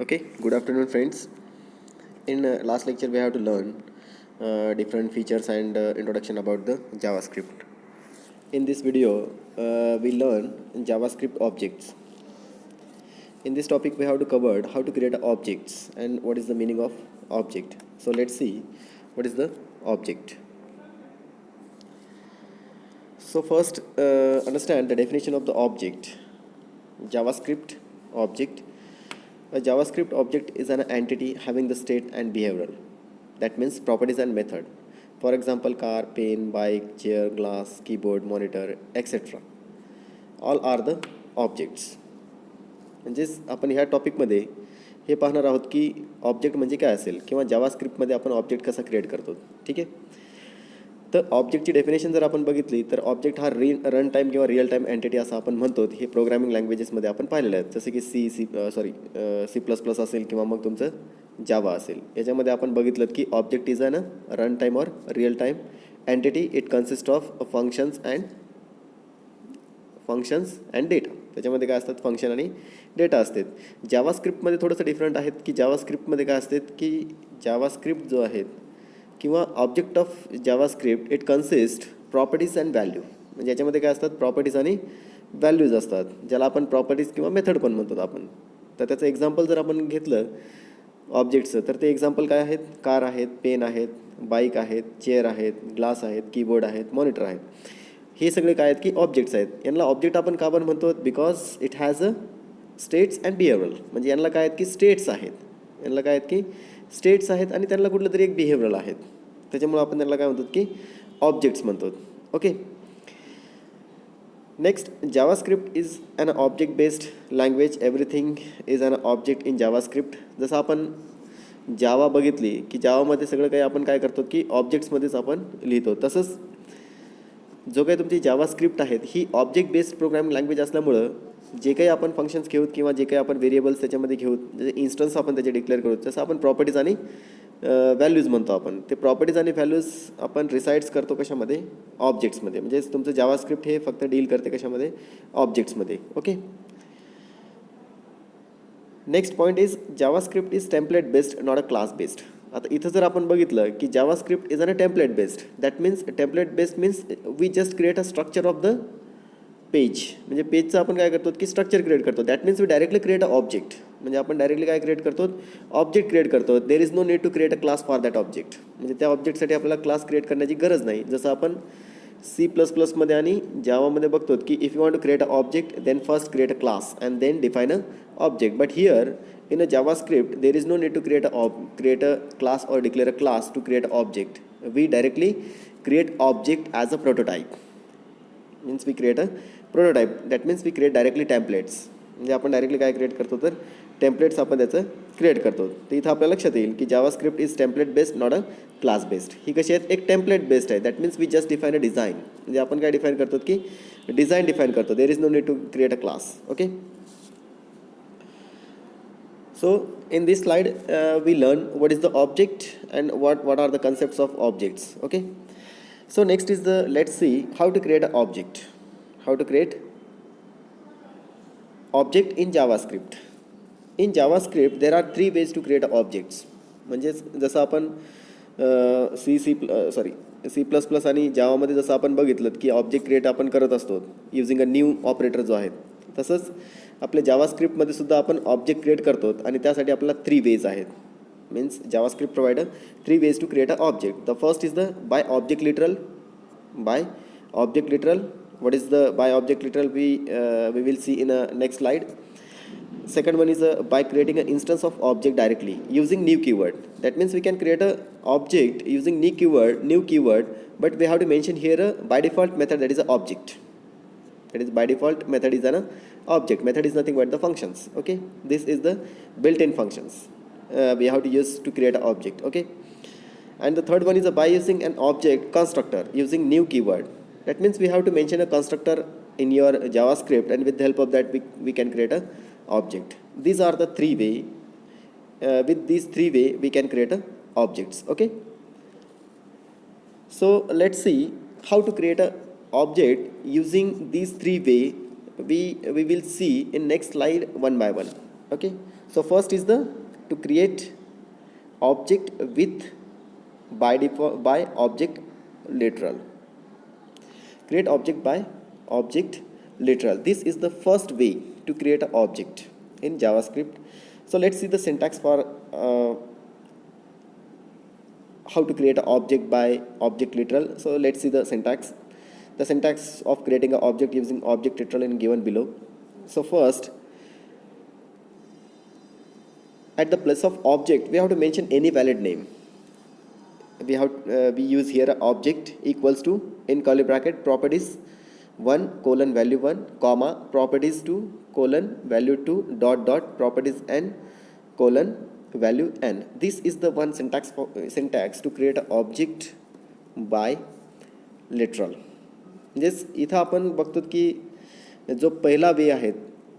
Okay, good afternoon, friends. In last lecture, we have to learn different features and introduction about the JavaScript. In this video, we learn JavaScript objects. In this topic, we have to cover how to create objects and what is the meaning of object. So let's see what is the object. So first, understand the definition of the object. JavaScript object. A JavaScript object is an entity having the state and behavioral. That means properties and method. For example, car, pen, bike, chair, glass, keyboard, monitor, etc. All are the objects. म्हणजेच आपण ह्या टॉपिकमध्ये हे पाहणार आहोत की object म्हणजे काय असेल किंवा जावास्क्रिप्टमध्ये आपण ऑब्जेक्ट कसा क्रिएट करतो. ठीक आहे. तर ऑब्जेक्टची डेफिनेशन जर आपण बघितली तर ऑब्जेक्ट हा रन टाईम किंवा रिअल टाईम एंटिटी असं आपण म्हणतो. हे प्रोग्रामिंग लँग्वेजेसमध्ये आपण पाहिलेलं आहे, जसं की C++ असेल किंवा मग तुमचं जावा असेल. याच्यामध्ये आपण बघितलं की object is an run time और real time entity. It consist of functions and data. त्याच्यामध्ये काय असतात, फंक्शन आणि डेटा असतात. जावास्क्रिप्टमध्ये थोडंसं डिफरंट आहेत की जावास्क्रिप्टमध्ये काय असतात की जावास्क्रिप्ट जो आहेत किंवा object of JavaScript it consist properties and value. म्हणजे याच्यामध्ये काय असतात, प्रॉपर्टीज आणि व्हॅल्यूज असतात, ज्याला आपण प्रॉपर्टीज किंवा मेथड पण म्हणतो आपण. तर त्याचं एक्झाम्पल जर आपण घेतलं ऑब्जेक्टचं तर ते एक्झाम्पल काय आहेत, कार आहेत, पेन आहेत, बाईक आहेत, चेअर आहेत, ग्लास आहेत, कीबोर्ड आहेत, मॉनिटर आहेत. हे सगळे काय आहेत की ऑब्जेक्ट्स आहेत. यांना ऑब्जेक्ट आपण का पण म्हणतो, because it has a states and behavioural. म्हणजे यांना काय आहेत की स्टेट्स आहेत, यांना काय आहेत की स्टेट्स आहेत आणि त्यांना कुठलं तरी एक बिहेवियरल आहेत. त्याच्यामुळे आपण त्यांना काय म्हणतो की ऑब्जेक्ट्स म्हणतो. Okay. Next, JavaScript is an object based language. Everything is an object in JavaScript. जसं आपण जावा बघितली की जावामध्ये सगळं काही आपण काय करतो की ऑब्जेक्ट्समध्येच आपण लिहितो. तसंच जो काही तुमची जावास्क्रिप्ट आहेत ही ऑब्जेक्ट बेस्ड प्रोग्रामिंग लँग्वेज असल्यामुळं जे काही आपण फंक्शन्स घेऊत किंवा जे काही आपण व्हेरिएबल्स त्याच्यामध्ये घेऊत, जसे इन्स्टन्स आपण त्याचे डिक्लेअर करू, जसं आपण प्रॉपर्टीज आणि व्हॅल्यूज म्हणतो. आपण ते प्रॉपर्टीज आणि व्हॅल्यूज आपण रिसाइड्स करतो कशामध्ये, ऑब्जेक्ट्समध्ये. म्हणजे तुमचं जावास्क्रिप्ट हे फक्त डील करते कशामध्ये, ऑब्जेक्ट्समध्ये. Okay. Next point is JavaScript is template based not a class based. आता इथं जर आपण बघितलं की JavaScript is an a template based. That means template based means we just create a structure of the page. म्हणजे पेजचं आपण काय करतो की स्ट्रक्चर क्रिएट करतो. That means we directly create a object. म्हणजे आपण डायरेक्टली काय क्रिएट करतो, ऑब्जेक्ट क्रिएट करतो. There is no need to create a class for that object. म्हणजे त्या ऑब्जेक्टसाठी आपल्याला क्लास क्रिएट करण्याची गरज नाही. जसं आपण C++ आणि जावामध्ये बघतो की if you want to create a object then first create a class and then define a object. But here in a JavaScript there is no need to create a class or declare a class to create an object. We directly create object as a prototype. Means we create a prototype. That means we create directly templates. म्हणजे आपण directly काय create करतो तर templates आपण त्याचं create करतो. तर इथं आपल्याला लक्षात येईल की JavaScript is template based not a class based. ही कशी आहेत, एक टेम्पलेट बेस्ड आहे. That means we just define a design. म्हणजे आपण काय डिफाईन करतो की डिझाईन डिफाईन करतो. There is no need to create a class. Okay. So in this slide we learn what is the object and what are the concepts of objects. Okay. So next is let's see how to create an object. How to create object in JavaScript. In JavaScript there are three ways to create objects. म्हणजेच जसं आपण C++ आणि जावामध्ये जसं आपण बघितलं की object create आपण करत असतो युझिंग अ न्यू ऑपरेटर जो आहे, तसंच आपल्या जावास्क्रिप्टमध्ये सुद्धा आपण ऑब्जेक्ट क्रिएट करतो आणि त्यासाठी आपल्याला थ्री वेज आहेत. Means JavaScript provide three ways to create a object. The first is the by object literal. By object literal. what is the by object literal we will see in a next slide. Second one is by creating an instance of object directly using new keyword. That means we can create a object using new keyword, but we have to mention here a by default method that is a object. That is by default method is an object. Method is nothing but the functions. Okay. This is the built-in functions we have to use to create an object. Okay. And the third one is by using an object constructor using new keyword. That means we have to mention a constructor in your JavaScript, and with the help of that we can create a object. These are the three way. With these three way we can create a objects. Okay. So let's see how to create a object using these three way. We will see in next slide one by one. Okay. So first is the to create object with by default by object literal. Create object by object literal. This is the first way to create an object in JavaScript. So let's see the syntax for how to create an object by object literal. So let's see the syntax. The syntax of creating an object using object literal is given below. So first, at the place of object, we have to mention any valid name. We use here a object equals to in curly bracket properties 1 colon value 1 comma properties 2 colon value 2 dot dot properties n colon value n. This is the one syntax to create an object by literal. म्हणजेच इथं आपण बघतो की जो पहिला वे आहे,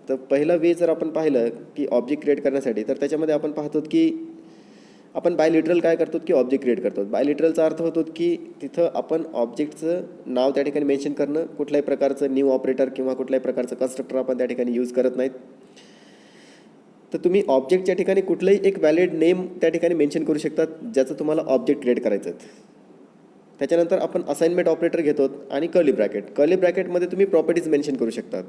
तर पहिला वे जर आपण पाहिलं की ऑब्जेक्ट क्रिएट करण्यासाठी, तर त्याच्यामध्ये आपण पाहतो की आपण बाय लिटरल काय करतो की ऑब्जेक्ट क्रिएट करतो. बाय लिटरलचा अर्थ होतो की तिथं आपण ऑब्जेक्टचं नाव त्या ठिकाणी मेन्शन करणं, कुठल्याही प्रकारचं न्यू ऑपरेटर किंवा कुठल्याही प्रकारचं कन्स्ट्रक्टर आपण त्या ठिकाणी यूज करत नाहीत. तर तुम्ही ऑब्जेक्टच्या ठिकाणी कुठलंही एक व्हॅलिड नेम त्या ठिकाणी मेन्शन करू शकतात ज्याचं तुम्हाला ऑब्जेक्ट क्रिएट करायचं आहे. त्याच्यानंतर आपण असाइनमेंट ऑपरेटर घेतो आणि कर्ली ब्रॅकेटमध्ये तुम्ही प्रॉपर्टीज मेन्शन करू शकतात.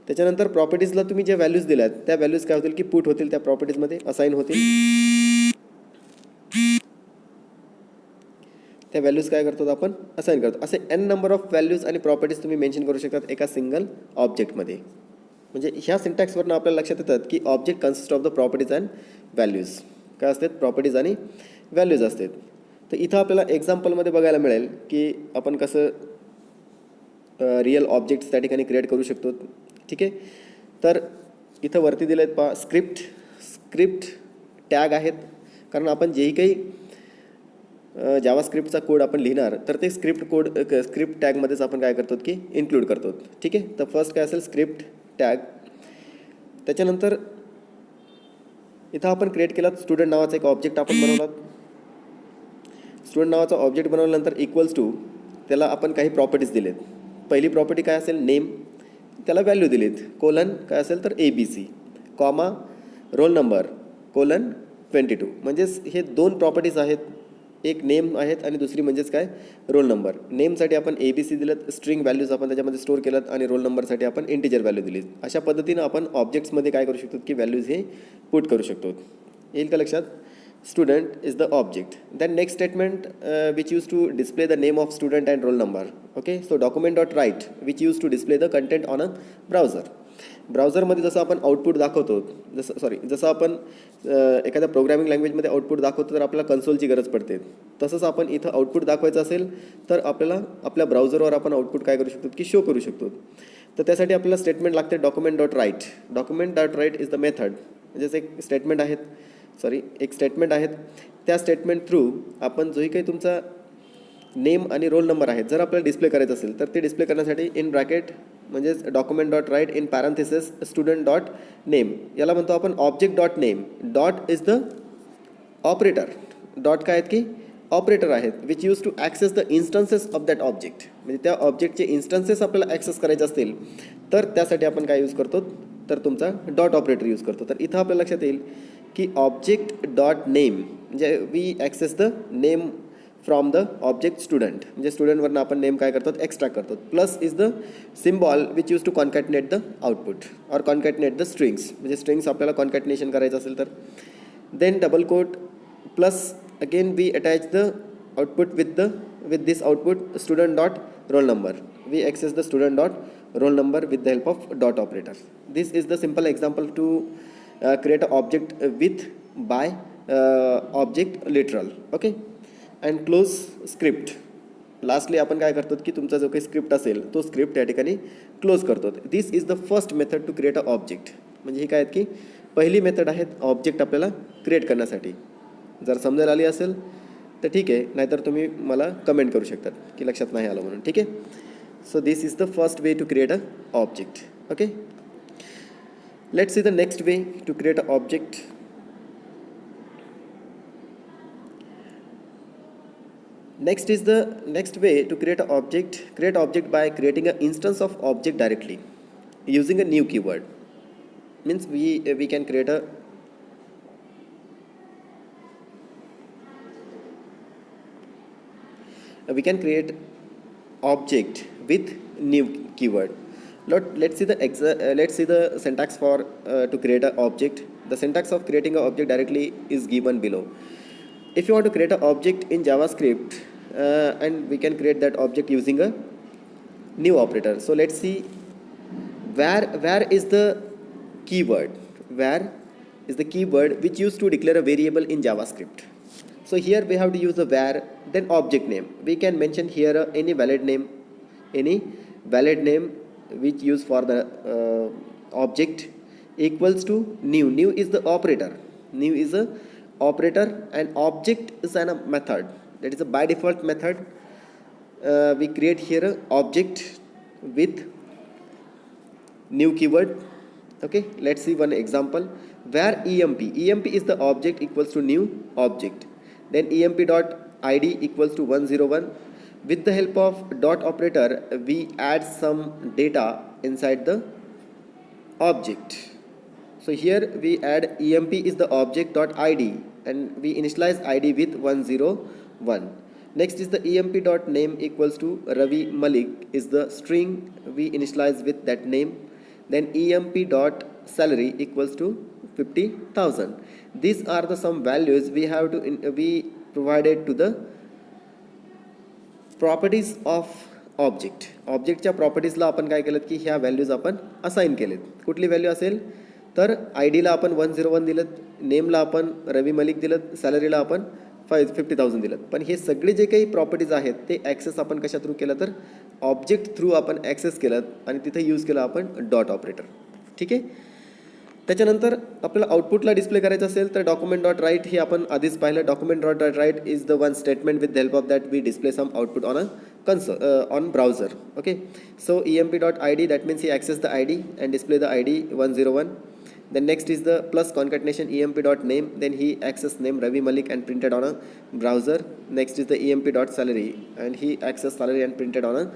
त्याच्यानंतर प्रॉपर्टीजला तुम्ही जे व्हॅल्यूज दिल्यात त्या व्हॅल्यूज काय होतील की पुट होतील, त्या प्रॉपर्टीजमध्ये असाइन होतील. त्या व्हॅल्यूज काय करतो आपण असाइन करतो. असे n नंबर ऑफ व्हॅल्यूज आणि प्रॉपर्टीज तुम्ही मेन्शन करू शकतात एका सिंगल ऑब्जेक्टमध्ये. म्हणजे ह्या सिंटॅक्सवरनं आपल्याला लक्षात येतात की object consist of the properties and values. काय असतात, प्रॉपर्टीज आणि व्हॅल्यूज असतात. तर इथं आपल्याला एक्झाम्पलमध्ये बघायला मिळेल की आपण कसं रिअल ऑब्जेक्ट्स त्या ठिकाणी क्रिएट करू शकतो. ठीक आहे, तर इथं वरती दिले आहेत पहा स्क्रिप्ट टॅग आहेत. कारण आपण जेही काही जावास्क्रिप्टचा कोड आपण लिहिणार तर ते स्क्रिप्ट टॅगमध्येच आपण काय करतो की इन्क्लूड करतो. ठीक आहे, तर फर्स्ट काय असेल स्क्रिप्ट टॅग. त्याच्यानंतर इथं आपण क्रिएट केला स्टुडंट नावाचा एक ऑब्जेक्ट आपण बनवला. स्टुडंट नावाचा ऑब्जेक्ट बनवल्यानंतर इक्वल्स टू त्याला आपण काही प्रॉपर्टीज दिलेत. पहिली प्रॉपर्टी काय असेल नेम, त्याला व्हॅल्यू दिलीत कोलन काय असेल तर ABC comma roll number colon 22. म्हणजेच हे दोन प्रॉपर्टीज आहेत, एक नेम आहेत आणि दुसरी म्हणजेच काय रोल नंबर. नेमसाठी आपण ABC दिलं, स्ट्रिंग व्हॅल्यूज आपण त्याच्यामध्ये स्टोअर केलं आणि रोल नंबरसाठी आपण इंटिजर व्हॅल्यू दिली. अशा पद्धतीनं आपण ऑब्जेक्ट्समध्ये काय करू शकतो की व्हॅल्यूज हे पुट करू शकतो. येईल का लक्षात. Student is the object. Then next statement which used to display the name of student and roll number. Okay, so document.write which used to display the content on a browser. ब्राउझरमध्ये जसं आपण output दाखवतो, जसं आपण एखाद्या programming लँग्वेजमध्ये output दाखवतो तर आपल्याला कन्सोलची गरज पडते. तसंच आपण इथं आउटपुट दाखवायचं असेल तर आपल्याला आपल्या ब्राउझरवर आपण आउटपुट काय करू शकतो की शो करू शकतो. तर त्यासाठी आपल्याला स्टेटमेंट लागते document.write. document.write is the method. म्हणजेच एक स्टेटमेंट आहेत. त्या स्टेटमेंट थ्रू आपण जोही काही तुमचा नेम आणि रोल नंबर आहेत जर आपल्याला डिस्प्ले करायचं असेल तर ते डिस्प्ले करण्यासाठी इन ब्रॅकेट म्हणजेच document.write in parenthesis student dot name, याला म्हणतो आपण object dot name. Dot is the operator. Dot काय आहेत की ऑपरेटर आहेत which use to access the instances of that object. म्हणजे त्या ऑब्जेक्टचे इन्स्टन्सेस आपल्याला ॲक्सेस करायचे असतील तर त्यासाठी आपण काय यूज करतो तर तुमचा डॉट ऑपरेटर यूज करतो. तर इथं आपल्याला लक्षात येईल की ऑब्जेक्ट डॉट नेम म्हणजे we access the name from the object student. म्हणजे स्टुडंटवरनं आपण नेम काय करतो एक्स्ट्रॅक्ट करतो. Plus is the symbol which use to concatenate the output और कॉन्कॅटिनेट द स्ट्रिंग्स. म्हणजे स्ट्रिंग्स आपल्याला कॉन्कॅटिनेशन करायचं असेल तर then double quote plus again we attach the output with this output student dot roll number. We access the student dot roll number with the help of dot operator. This is the simple example to create an object with by object literal. Okay, and close script. Lastly आपण काय करतो की तुमचा जो काही script असेल तो script या ठिकाणी क्लोज करतो. This is the first method to create a object. म्हणजे ही काय आहेत की पहिली मेथड आहेत ऑब्जेक्ट आपल्याला क्रिएट करण्यासाठी. जर समजायला आली असेल तर ठीक आहे, नाहीतर तुम्ही मला कमेंट करू शकतात की लक्षात नाही आलं म्हणून. ठीक आहे, so this is the first way to create a object. Okay, let's see the next way to create an object. Next is the next way to create an object. Create object by creating an instance of object directly using a new keyword. Means we can create a we can create object with new keyword. Let's see the syntax for to create an object. The syntax of creating an object directly is given below. If you want to create an object in JavaScript, and we can create that object using a new operator. So let's see where is the keyword, where is the keyword which used to declare a variable in JavaScript. So here we have to use the where, then object name. We can mention here any valid name which used for the object equals to new. New is the operator. New is a operator, and object is a method. That is a by default method. We create here a object with new keyword. Okay, let's see one example. Where emp is the object equals to new object. Then emp dot id equals to 101. With the help of dot operator, we add some data inside the object. So here we add emp is the object dot id, and we initialize id with 101. Next is the emp dot name equals to Ravi Malik is the string we initialize with that name. Then emp dot salary equals to 50,000. These are the some values we have to we provided to the properties of object. ऑब्जेक्टच्या प्रॉपर्टीजला आपण काय केलं की ह्या values आपण assign केलेत. कुठली value असेल तर आय डीला आपण 101 दिलं, नेमला आपण रवी मलिक दिलं, सॅलरीला आपण 50,000 दिलं. पण हे सगळे जे काही प्रॉपर्टीज आहेत ते ॲक्सेस आपण कशा थ्रू केलं तर ऑब्जेक्ट थ्रू आपण ॲक्सेस केलं आणि तिथे यूज केलं आपण डॉट ऑपरेटर. ठीक आहे. त्याच्यानंतर आपल्याला आउटपुटला डिस्प्ले करायचं असेल तर डॉक्युमेंट डॉट राईट हे आपण आधीच पाहिलं. Document dot write is the one statement with the help of that we display some output on a on browser. Okay, so emp.id, that means he access the id and display the id 101. Then next is the plus concatenation emp.name, then he access name Ravi Malik and printed on a browser. Next is the emp.salary and he access salary and printed on a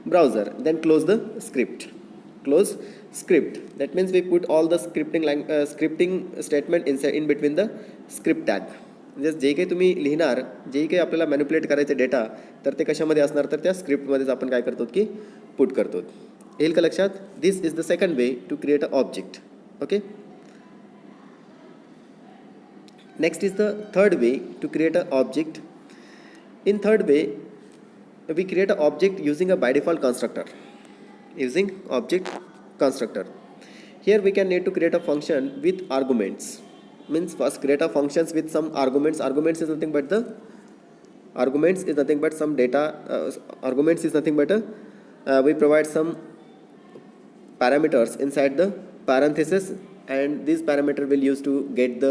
browser. Then close the script. Close script, that means we put all the scripting statement inside in between the script tag. म्हणजे जे काही तुम्ही लिहिणार, जे काही आपल्याला manipulate करायचे data, तर ते कशामध्ये असणार तर त्या स्क्रिप्टमध्येच आपण काय करतो की पुट करतो. येईल का लक्षात? This is the second way to create a object. Okay. Next is the third way to create a object. In third way we create an object using a by default constructor. Using object constructor, here we can need to create a function with arguments. Means first create a functions with some arguments. Arguments is nothing but some data. Arguments is nothing but we provide some parameters inside the parenthesis, and this parameter will use to get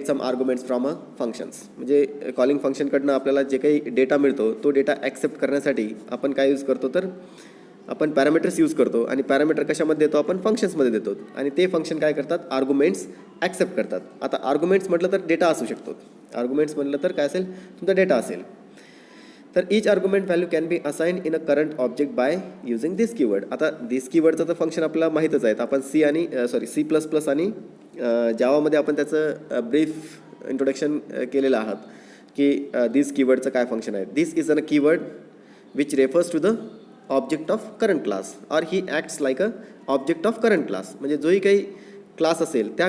some arguments from a functions. म्हणजे calling function कडनं आपल्याला जे काही data मिळतो तो data accept करण्यासाठी आपण काय यूज करतो तर आपण पॅरामीटर्स यूज करतो. आणि पॅरामीटर कशामध्ये देतो आपण फंक्शन्समध्ये देतो, आणि ते फंक्शन काय करतात आर्ग्युमेंट्स ॲक्सेप्ट करतात. आता आर्ग्युमेंट्स म्हटलं तर डेटा असू शकतो. आर्ग्युमेंट्स म्हटलं तर काय असेल तुमचा डेटा असेल. तर each argument value can be assign in a current object by using this keyword. आता दिस कीवर्डचं तर फंक्शन आपल्याला माहीतच आहेत. आपण C++ आणि जावामध्ये आपण त्याचं ब्रीफ इंट्रोडक्शन केलेलं आहात की दिस कीवर्डचं काय फंक्शन आहे. This is a keyword which refers to the object of current class, और he acts like a object of current class. म्हणजे जोही काही क्लास असेल त्या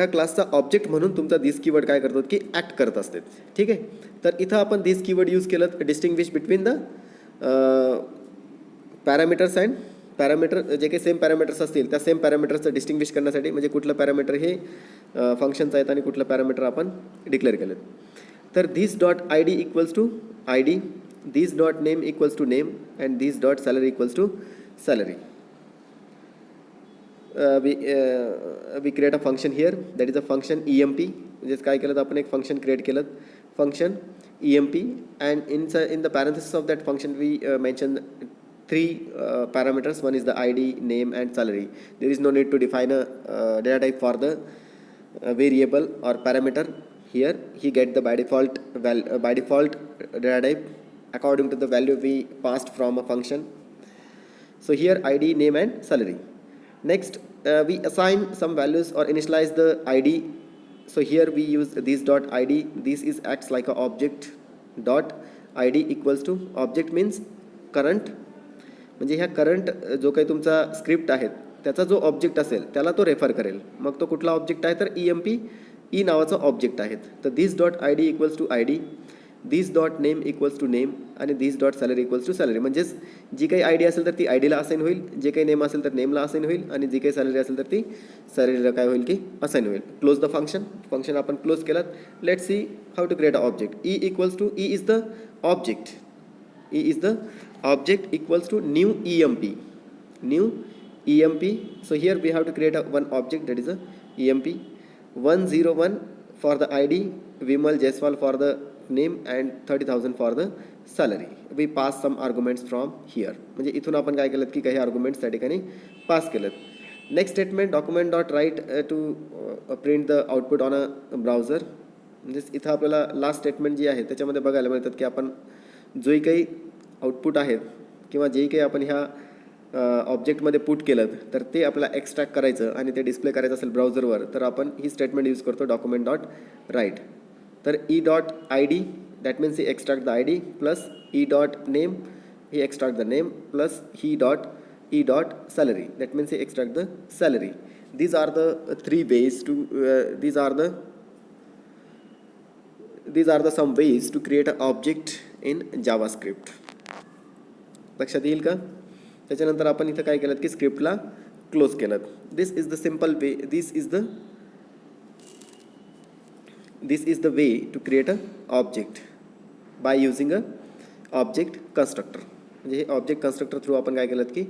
क्लासचा ऑब्जेक्ट म्हणून तुमचा दिस कीवर्ड काय करतो की ॲक्ट करत असते. ठीक आहे. तर इथं आपण दिस कीवर्ड यूज केलं distinguish between the parameters and parameter. जे काही सेम पॅरामीटर्स असतील त्या सेम पॅरामीटर्सचं डिस्टिंग्विश करण्यासाठी, म्हणजे कुठलं पॅरामीटर हे फंक्शन्स आहेत आणि कुठलं पॅरामीटर आपण डिक्लेअर केलं. तर this dot I D equals to I D, this dot name equals to name, and this dot salary equals to salary. We create a function here, that is a function emp. म्हणजे काय केलं तर आपण एक function create केलं, function emp, and in the parenthesis of that function we mention three parameters. One is the id, name and salary. There is no need to define a data type for the variable or parameter. Here he get the by default data type according to the value we passed from a function. So here id, name and salary. Next we assign some values or initialize the id So here we use this dot id. This is acts like a object. Dot id equals to object means current, म्हणजे ह्या current जो काही तुमचा script आहे त्याचा जो object असेल त्याला तो रेफर करेल. मग तो कुठला ऑब्जेक्ट आहे तर EMP ई नावाचा ऑब्जेक्ट आहेत. तर this dot I D equals to I D, this dot name equals to name आणि this dot salary equals to salary. म्हणजेच जी काही आय डी असेल तर ती आय डीला असाइन होईल, जे काही नेम असेल तर नेमला असाइन होईल आणि जी काही सॅलरी असेल तर ती सॅलरीला काय होईल की असाइन होईल. Close the function. फंक्शन आपण क्लोज केलं. Let's see how to create a object. E equals to E is the object. E is the object equals to new EMP. New EMP. So here we have to create one object, that is a EMP. 101 for the ID, Vimal Jaiswal for the name and 30,000 for the salary. We pass some arguments from here. म्हणजे इथून आपण काय केलं की काही arguments त्या ठिकाणी pass केलेत. Next statement document dot write to print the output on a browser. म्हणजेच इथं आपल्याला लास्ट स्टेटमेंट जी आहे त्याच्यामध्ये बघायला मिळतात की आपण जोही काही आउटपुट आहेत किंवा जेही काही आपण ह्या ऑब्जेक्टमध्ये पुट केलं तर ते आपल्याला एक्स्ट्रॅक्ट करायचं आणि ते डिस्प्ले करायचं असेल ब्राउझरवर तर आपण ही स्टेटमेंट यूज करतो डॉक्युमेंट डॉट राईट. तर E dot I D that means he extract the I D plus E dot name he extract the name plus he dot E dot salary that means he extract the salary. These are the three ways to these are the some ways to create an object in JavaScript. लक्षात येईल का? त्याच्यानंतर आपण इथं काय केलं की स्क्रिप्टला क्लोज केलं. This is the simple way, this is the way to create a object by using a object constructor. म्हणजे हे ऑब्जेक्ट कन्स्ट्रक्टर थ्रू आपण काय केलं की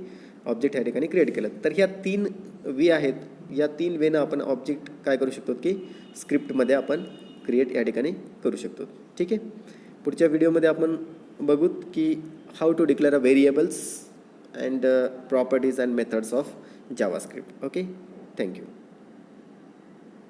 ऑब्जेक्ट या ठिकाणी क्रिएट केलं. तर ह्या 3 वे आहेत. या 3 वेनं आपण ऑब्जेक्ट काय करू शकतो की स्क्रिप्टमध्ये आपण क्रिएट या ठिकाणी करू शकतो. ठीक आहे. पुढच्या व्हिडिओमध्ये आपण बघूत की how to declare a variables and properties and methods of JavaScript. Okay, thank you.